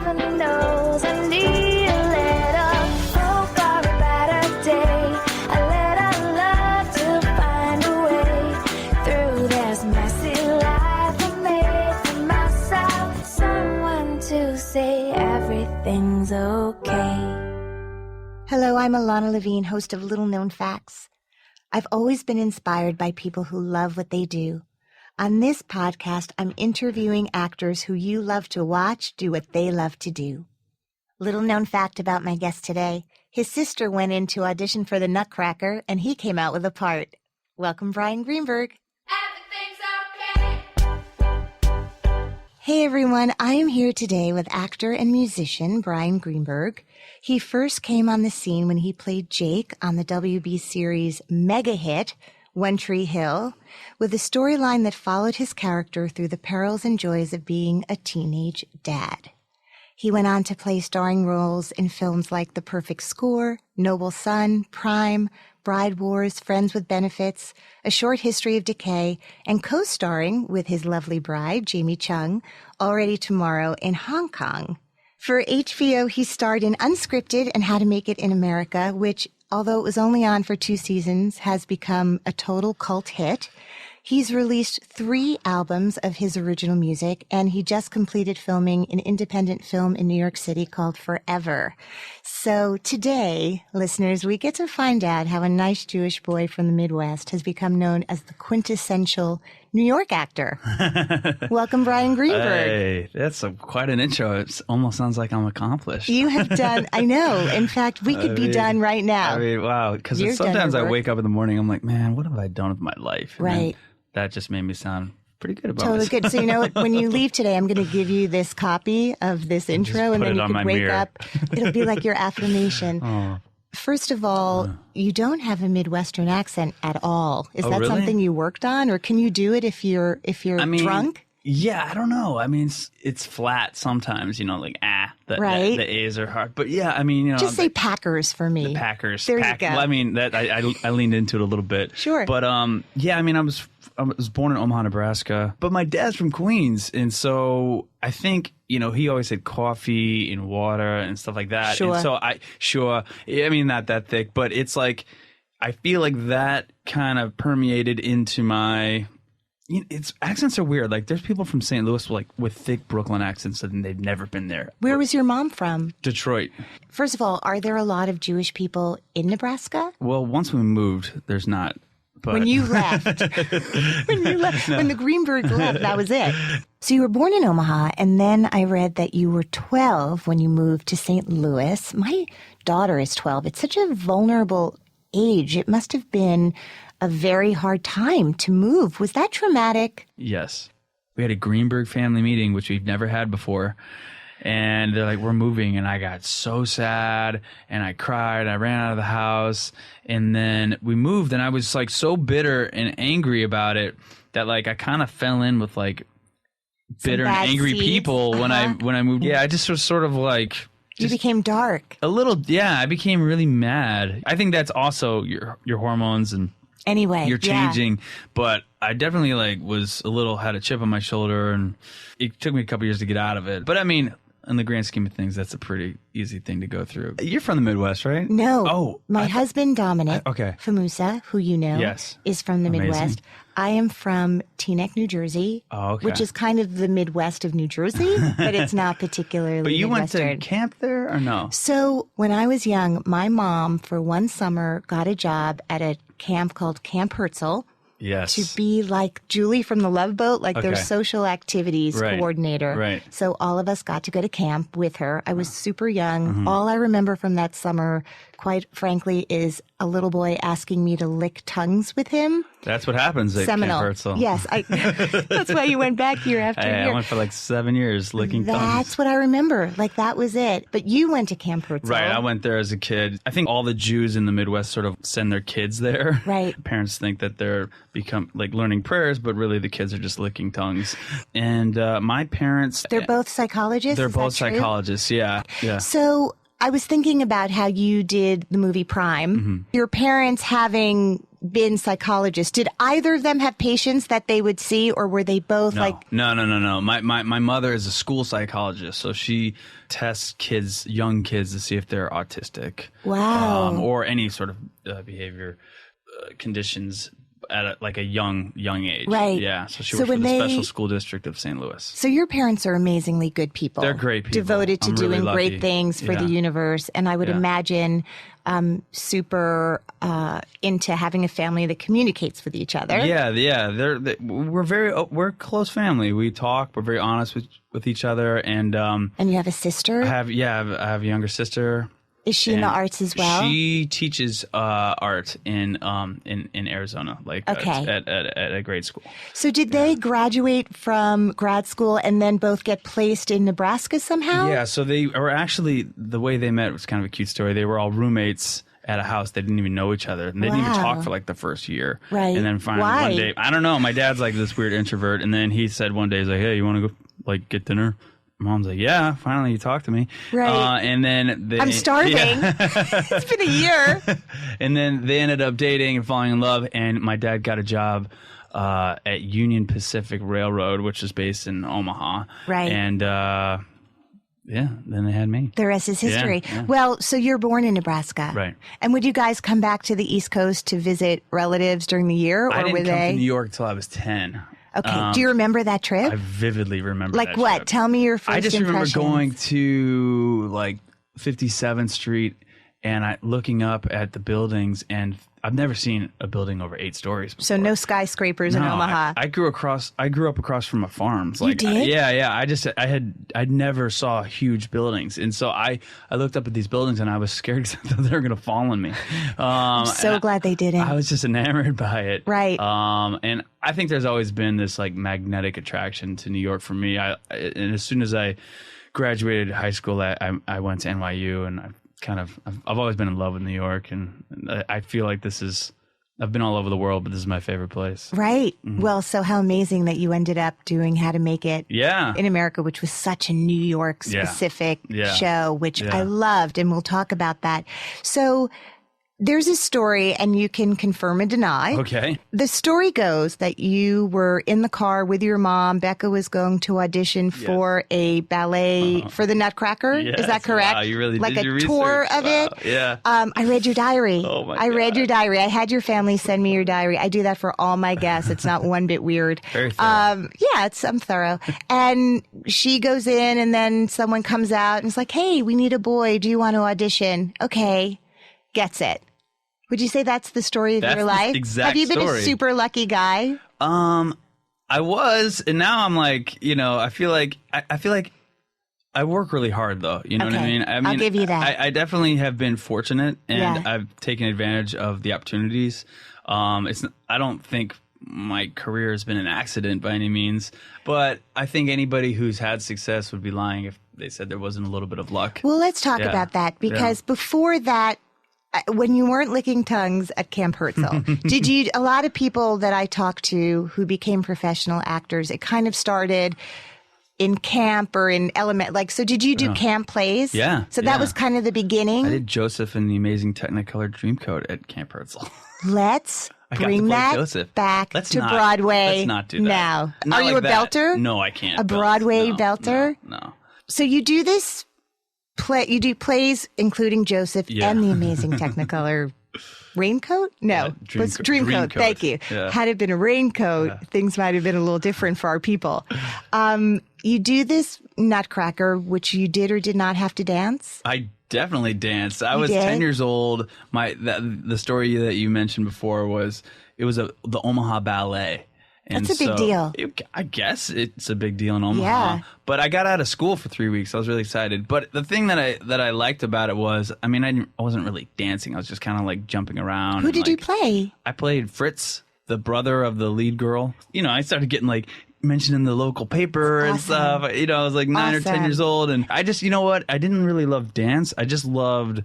heaven knows I need a little hope for a better day. A little love to find a way through this messy life I made for myself. Someone to say everything's okay. Hello, I'm Alana Levine, host of Little Known Facts. I've always been inspired by people who love what they do. On this podcast, I'm interviewing actors who you love to watch do what they love to do. Little known fact about my guest today, his sister went in to audition for the Nutcracker, and he came out with a part. Welcome, Bryan Greenberg. Hey everyone, I am here today with actor and musician Bryan Greenberg. He first came on the scene when he played Jake on the WB series mega hit, One Tree Hill, with a storyline that followed his character through the perils and joys of being a teenage dad. He went on to play starring roles in films like The Perfect Score, Noble Son, Prime, Bride Wars, Friends with Benefits, A Short History of Decay, and co-starring with his lovely bride, Jamie Chung, Already Tomorrow in Hong Kong. For HBO, he starred in Unscripted and How to Make It in America, which, although it was only on for 2 seasons, has become a total cult hit. He's released 3 albums of his original music, and he just completed filming an independent film in New York City called Forever. So today, listeners, we get to find out how a nice Jewish boy from the Midwest has become known as the quintessential New York actor. Welcome, Bryan Greenberg. Hey, that's quite an intro. It almost sounds like I'm accomplished. You have done, I know. In fact, we could be done right now. I mean, wow. Because sometimes I wake up in the morning, I'm like, man, what have I done with my life? And right. That just made me sound pretty good about it. Totally good. So you know what? When you leave today, I'm going to give you this copy of this intro, and then you can wake up. It'll be like your affirmation. Oh. First of all, you don't have a Midwestern accent at all. Is that really? something you worked on, or can you do it if you're drunk? Yeah, I don't know. I mean, it's flat sometimes, like right. The A's are hard. But yeah, I mean, just say Packers for me. The Packers. There you go. Well, I mean, that I leaned into it a little bit. Sure. But yeah, I mean, I was born in Omaha, Nebraska, but my dad's from Queens, and so I think he always said coffee and water and stuff like that. Sure. And so I mean, not that thick, but it's like I feel like that kind of permeated into my. Accents are weird. Like there's people from St. Louis with thick Brooklyn accents and they've never been there. Where was your mom from? Detroit. First of all, are there a lot of Jewish people in Nebraska? Well, once we moved, there's not. But... When you left, when the Greenberg left, that was it. So you were born in Omaha, and then I read that you were 12 when you moved to St. Louis. My daughter is 12. It's such a vulnerable age. It must have been a very hard time to move. Was that traumatic? Yes. We had a Greenberg family meeting, which we've never had before. And they're like, we're moving. And I got so sad and I cried. I ran out of the house. And then we moved and I was like so bitter and angry about it that like I kind of fell in with like bitter and angry people when I moved. Yeah, I just was sort of like... You became dark. A little, yeah. I became really mad. I think that's also your hormones and... Anyway, you're changing, but I definitely had a chip on my shoulder, and it took me a couple years to get out of it. But I mean, in the grand scheme of things, that's a pretty easy thing to go through. You're from the Midwest, right? No. Oh, my husband Dominic Famusa, who you know, is from the Midwest. I am from Teaneck, New Jersey, which is kind of the Midwest of New Jersey, but it's not particularly But you Midwestern. went to camp there or no? So when I was young, my mom, for one summer, got a job at a camp called Camp Herzl. Yes. To be like Julie from the Love Boat, like their social activities coordinator. Right. So all of us got to go to camp with her. I was super young. Mm-hmm. All I remember from that summer, quite frankly, is a little boy asking me to lick tongues with him. That's what happens at Seminal. Camp Herzl. Yes. That's why you went back year after year. I went for like 7 years licking tongues. That's what I remember. Like that was it. But you went to Camp Herzl. Right. I went there as a kid. I think all the Jews in the Midwest sort of send their kids there. Right. Parents think that they're learning prayers, but really the kids are just licking tongues. And my parents... They're both psychologists? They're both psychologists, yeah. So I was thinking about how you did the movie Prime. Mm-hmm. Your parents having been psychologists. Did either of them have patients that they would see, or were they both No. My mother is a school psychologist, so she tests young kids to see if they're autistic. Wow. Or any sort of behavior conditions at a young age. Right. Yeah. So she works for the special school district of St. Louis. So your parents are amazingly good people. They're great people. Devoted to I'm doing really lucky. great things for the universe. And I would imagine super into having a family that communicates with each other. Yeah. We're a close family. We talk. We're very honest with each other. And you have a sister? I have a younger sister. Is she in the arts as well? She teaches art in Arizona, at a grade school. So did they graduate from grad school and then both get placed in Nebraska somehow? Yeah, so they were actually, the way they met was kind of a cute story. They were all roommates at a house. They didn't even know each other. And they didn't even talk for the first year. Right. And then finally one day, I don't know, my dad's this weird introvert. And then he said one day, he's like, hey, you want to go get dinner? Mom's like, yeah, finally you talked to me. Right. And then I'm starving. Yeah. It's been a year. And then they ended up dating and falling in love. And my dad got a job at Union Pacific Railroad, which is based in Omaha. Right. And then they had me. The rest is history. Yeah. Well, so you're born in Nebraska. Right. And would you guys come back to the East Coast to visit relatives during the year? Or I didn't were come they? to New York till I was 10. Okay. Do you remember that trip? I vividly remember like that what? trip. Tell me your first I just impressions. remember going to 57th Street and looking up at the buildings, and I've never seen a building over 8 stories before. So no skyscrapers in Omaha. I grew up across from a farm. You did? I never saw huge buildings, and so I looked up at these buildings and I was scared because I thought they were going to fall on me. I'm so glad they didn't. I was just enamored by it. Right. And I think there's always been this magnetic attraction to New York for me. And as soon as I graduated high school, I went to NYU, and I've always been in love with New York, and I feel like I've been all over the world, but this is my favorite place. Right. Mm-hmm. Well, so how amazing that you ended up doing How to Make It in America, which was such a New York specific show, which I loved, and we'll talk about that. So there's a story, and you can confirm and deny. Okay. The story goes that you were in the car with your mom. Becca was going to audition for a ballet for the Nutcracker. Yes. Is that correct? Wow, you really did your tour research. of it. Yeah. I read your diary. Oh my I read God. your diary. I had your family send me your diary. I do that for all my guests. It's not one bit weird. Very thorough. I'm thorough. And she goes in, and then someone comes out and is like, "Hey, we need a boy. Do you want to audition?" Okay. Gets it. Would you say that's the story of your life? The exact Have you been story. a super lucky guy? I was, and now I'm I feel like I work really hard, though. You know what I mean? I'll give you that. I definitely have been fortunate, and I've taken advantage of the opportunities. I don't think my career has been an accident by any means, but I think anybody who's had success would be lying if they said there wasn't a little bit of luck. Well, let's talk about that, because before that, when you weren't licking tongues at Camp Herzl, a lot of people that I talked to who became professional actors, it kind of started in camp or in so did you do camp plays? Yeah. So that was kind of the beginning? I did Joseph in the Amazing Technicolor Dreamcoat at Camp Herzl. Let's I got to bring play that Joseph. back Let's to not- Broadway let's not do that. now. Not Are you like a that. belter? No, I can't. A belt. Broadway No, belter? No. So you do this you do plays including Joseph and the Amazing Technicolor Raincoat? No, Dreamcoat. Thank you. Yeah. Had it been a raincoat, things might have been a little different for our people. You do this Nutcracker, which you did or did not have to dance? I definitely danced. I was 10 years old. The story that you mentioned before was the Omaha Ballet. And That's a big deal. I guess it's a big deal in Omaha. Yeah. But I got out of school for 3 weeks. I was really excited. But the thing that I liked about it was, I wasn't really dancing. I was just kind of jumping around. Who did you play? I played Fritz, the brother of the lead girl. I started getting mentioned in the local paper and stuff. I was 9 or 10 years old. And I just, I didn't really love dance. I just loved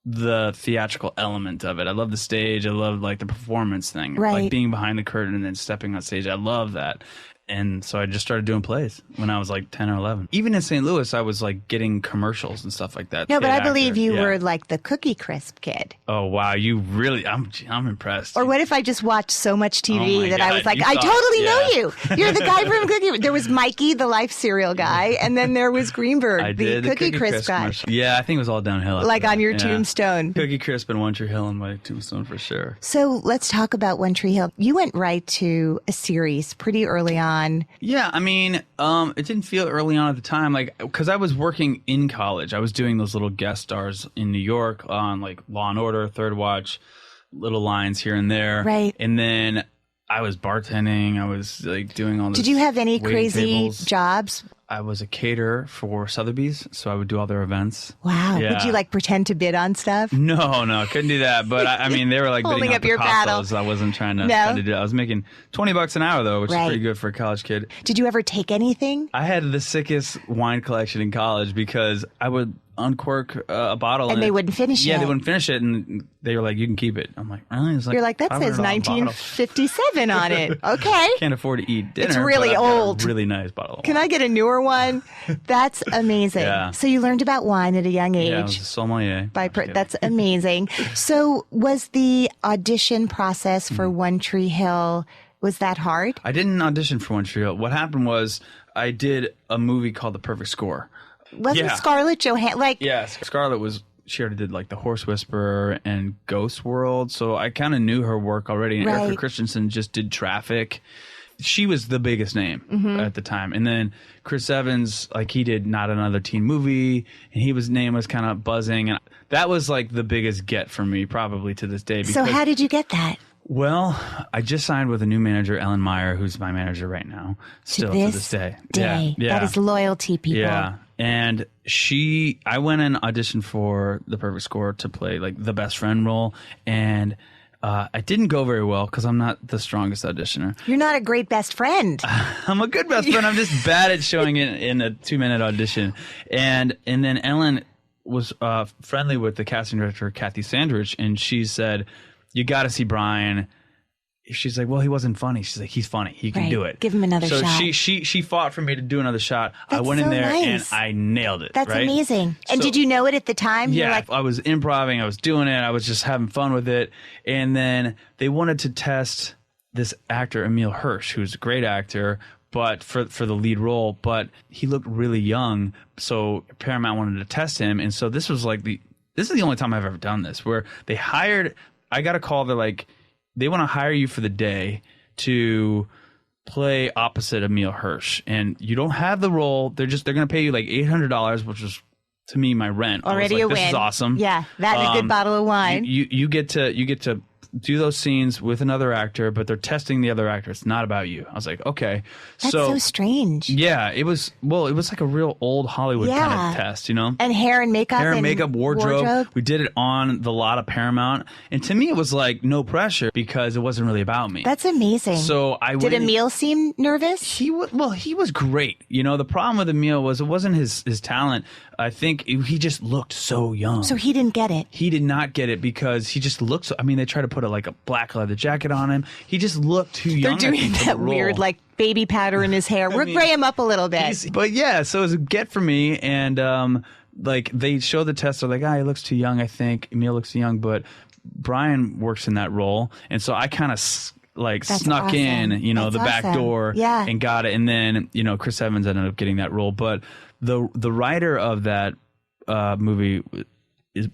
the theatrical element of it. I love the stage. I love the performance thing, right. being behind the curtain and then stepping on stage. I love that. And so I just started doing plays when I was like 10 or 11. Even in St. Louis, I was like getting commercials and stuff like that. No, but Kid I believe actor. you Yeah. were like the Cookie Crisp kid. Oh, wow. You really, I'm impressed. Or what if I just watched so much Oh TV my that I God, was like, you I thought- totally yeah. know you. You're the guy from Cookie. There was Mikey, the Life cereal guy, and then there was Greenberg, I the did Cookie Crisp guy. commercial. Yeah, I think it was all downhill. after Like that. on your Yeah. tombstone. Cookie Crisp and One Tree Hill on my tombstone for sure. So let's talk about One Tree Hill. You went right to a series pretty early on. Yeah, I mean, it didn't feel early on at the time, like, because I was working in college. I was doing those little guest stars in New York on like Law and Order, Third Watch, little lines here and there. Right. And then I was bartending. I was like doing all this. Did you have any waiting crazy tables. jobs? I was a caterer for Sotheby's, so I would do all their events. Wow. Yeah. Would you like pretend to bid on stuff? No, couldn't do that. But I mean, they were like Holding bidding up out your paddle. Picassos. I wasn't trying to No? do that. I was making $20 an hour though, which Right. is pretty good for a college kid. Did you ever take anything? I had the sickest wine collection in college because I would uncork a bottle And they wouldn't finish Yeah, it. they wouldn't finish it, and they were like, "You can keep it." I'm like, "Really?" It's You're like, that says $500 bottle. 1957 on it. Okay. Can't afford to eat dinner. It's really but I've got a old. really nice bottle. Of Can wine. I get a newer one? That's amazing. Yeah. So you learned about wine at a young age. Yeah, I was a sommelier. That's amazing. So was the audition process for One Tree Hill, was that hard? I didn't audition for One Tree Hill. What happened was I did a movie called The Perfect Score. Wasn't Yeah. Scarlett Johansson like Yes, Scarlett she already did like The Horse Whisperer and Ghost World, so I kind of knew her work already. And Right. Erica Christensen just did Traffic. She was the biggest name at the time. And then Chris Evans, like he did Not Another Teen Movie, and his name was kind of buzzing. And that was like the biggest get for me probably to this day. So how did you get that? Well, I just signed with a new manager, Ellen Meyer, who's my manager right now, still to this day. day. Yeah. That is loyalty, people. Yeah. And I went and auditioned for The Perfect Score to play like the best friend role. And I didn't go very well because I'm not the strongest auditioner. You're not a great best friend. I'm a good best friend. I'm just bad at showing it in a 2-minute audition. And then Ellen was friendly with the casting director, Kathy Sandrich, and she said, "You got to see Bryan." She's like, "Well, he wasn't funny." She's like, "He's funny. He can Right. do it. Give him another so shot. she fought for me to do another shot. I That's went in so there nice. and I nailed it. That's right? amazing. And So- did you know it at the time? Yeah, You're like, I was improvising. I was doing it. I was just having fun with it. And then they wanted to test this actor, Emil Hirsch, who's a great actor, but for the lead role. But he looked really young, so Paramount wanted to test him. And so this is the only time I've ever done this, where I got a call. They're like, they want to hire you for the day to play opposite Emil Hirsch, and you don't have the role. They're going to pay you like $800, which was to me my rent. I was already like, a this win. is awesome. Yeah, that and a good bottle of wine. You get to do those scenes with another actor, but they're testing the other actor. It's not about you. I was like, okay. That's so strange. Yeah, it was like a real old Hollywood kind Yeah. of test, you know? And hair and makeup. Hair and makeup, wardrobe. We did it on the lot of Paramount. And to me, it was like no pressure because it wasn't really about me. That's amazing. So I Did went. Emil seem nervous? He was great. You know, the problem with Emil was it wasn't his talent. I think he just looked so young. So he didn't get it. He did not get it because he just looked so, I mean, they tried to put a black leather jacket on him. He just looked too young. They're doing that weird like baby powder in his hair. We're gray him up a little bit. But yeah, so it was a get for me. And like they show the test. They're like, he looks too young, I think. Emil looks too young. But Bryan works in that role. And so I kind of That's snuck awesome. in, you know, That's the back awesome. door Yeah. and got it. And then, you know, Chris Evans ended up getting that role. But the writer of that movie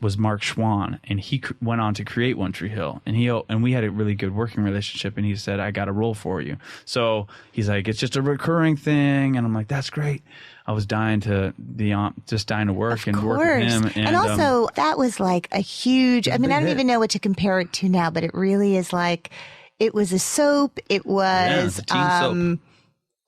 was Mark Schwann, and he went on to create One Tree Hill, and we had a really good working relationship, and he said, "I got a role for you." So he's like, "It's just a recurring thing," and I'm like, "That's great." I was dying to work and work with him, and also that was like a huge. I mean, I don't hit. even know what to compare it to now, but it really is like it was a soap. It was it's a teen soap.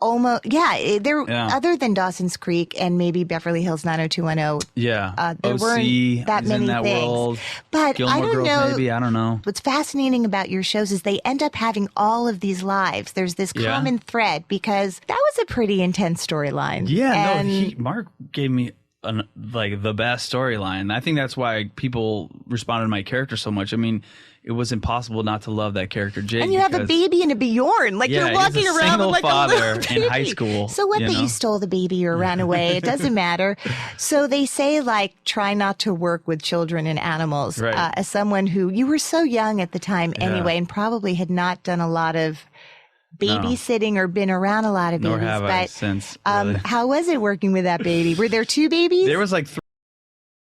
almost other than Dawson's Creek and maybe Beverly Hills 90210. Yeah, there OC weren't that is many in that things. world. But Gilmore I don't Girls, know. maybe, I don't know. What's fascinating about your shows is they end up having all of these lives. There's this Yeah. common thread because that was a pretty intense storyline. Yeah, And Mark gave me like the best storyline. I think that's why people responded to my character so much. I mean, it was impossible not to love that character, Jake. And you have a baby and a Bjorn. Like, you're walking he's a around with single like father a little baby. in high school. So what that you stole the baby or ran away? It doesn't matter. So they say, like, try not to work with children and animals. Right. As someone who, you were so young at the time anyway, and probably had not done a lot of babysitting or been around a lot of babies. Nor have I since. Really. How was it working with that baby? Were there two babies? There was like